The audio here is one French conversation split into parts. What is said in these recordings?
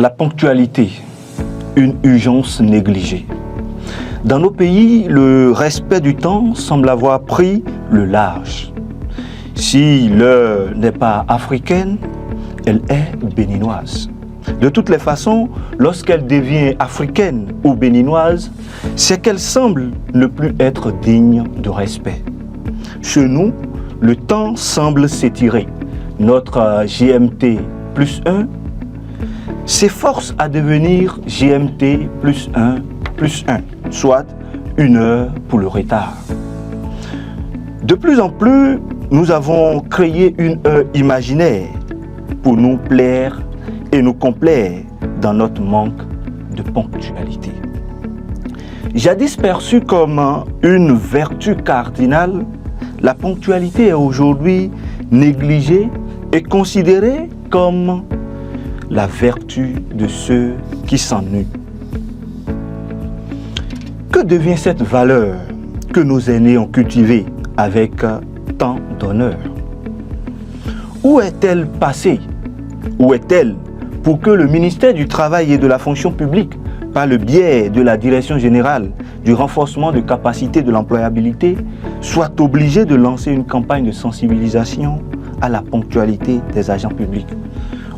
La ponctualité, une urgence négligée. Dans nos pays, le respect du temps semble avoir pris le large. Si l'heure n'est pas africaine, elle est béninoise. De toutes les façons, lorsqu'elle devient africaine ou béninoise, c'est qu'elle semble ne plus être digne de respect. Chez nous, le temps semble s'étirer. Notre GMT plus 1 s'efforce à devenir GMT plus 1 plus 1, soit 1 heure pour le retard. De plus en plus, nous avons créé une heure imaginaire pour nous plaire et nous complaire dans notre manque de ponctualité. Jadis perçue comme une vertu cardinale, la ponctualité est aujourd'hui négligée et considérée comme la vertu de ceux qui s'ennuient. Que devient cette valeur que nos aînés ont cultivée avec tant d'honneur? Où est-elle passée? Où est-elle pour que le ministère du Travail et de la Fonction publique, par le biais de la Direction générale du renforcement de capacité de l'employabilité, soit obligé de lancer une campagne de sensibilisation à la ponctualité des agents publics?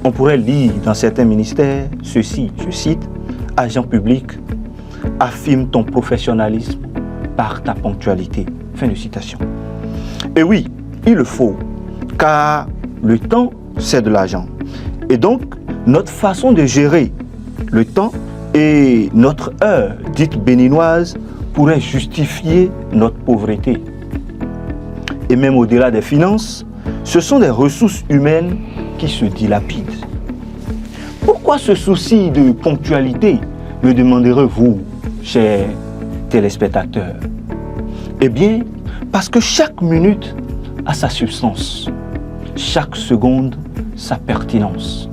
On pourrait lire dans certains ministères ceci, je cite, « Agent public, affirme ton professionnalisme par ta ponctualité ». Fin de citation. Et oui, il le faut, car le temps, c'est de l'argent. Et donc, notre façon de gérer le temps et notre heure dite béninoise pourrait justifier notre pauvreté. Et même au-delà des finances, ce sont des ressources humaines qui se dilapident. Pourquoi ce souci de ponctualité, me demanderez-vous, chers téléspectateurs? Eh bien, parce que chaque minute a sa substance, chaque seconde sa pertinence.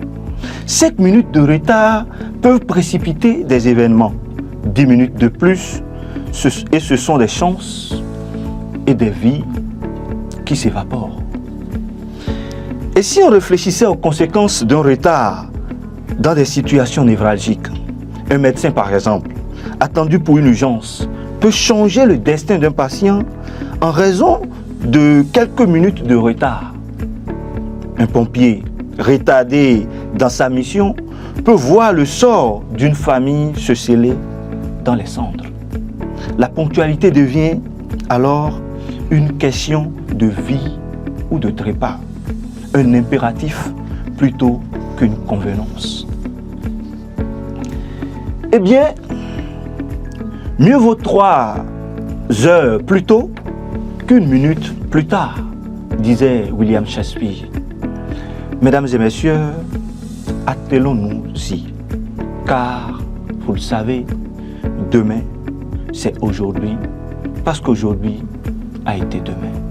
5 minutes de retard peuvent précipiter des événements. 10 minutes de plus, et ce sont des chances et des vies qui s'évaporent. Et si on réfléchissait aux conséquences d'un retard dans des situations névralgiques, un médecin par exemple, attendu pour une urgence, peut changer le destin d'un patient en raison de quelques minutes de retard. Un pompier retardé dans sa mission peut voir le sort d'une famille se sceller dans les cendres. La ponctualité devient alors une question de vie ou de trépas, un impératif plutôt qu'une convenance. Eh bien, mieux vaut 3 heures plus tôt qu'une minute plus tard, disait William Shakespeare. Mesdames et messieurs, attelons-nous-y, car, vous le savez, demain, c'est aujourd'hui, parce qu'aujourd'hui a été demain.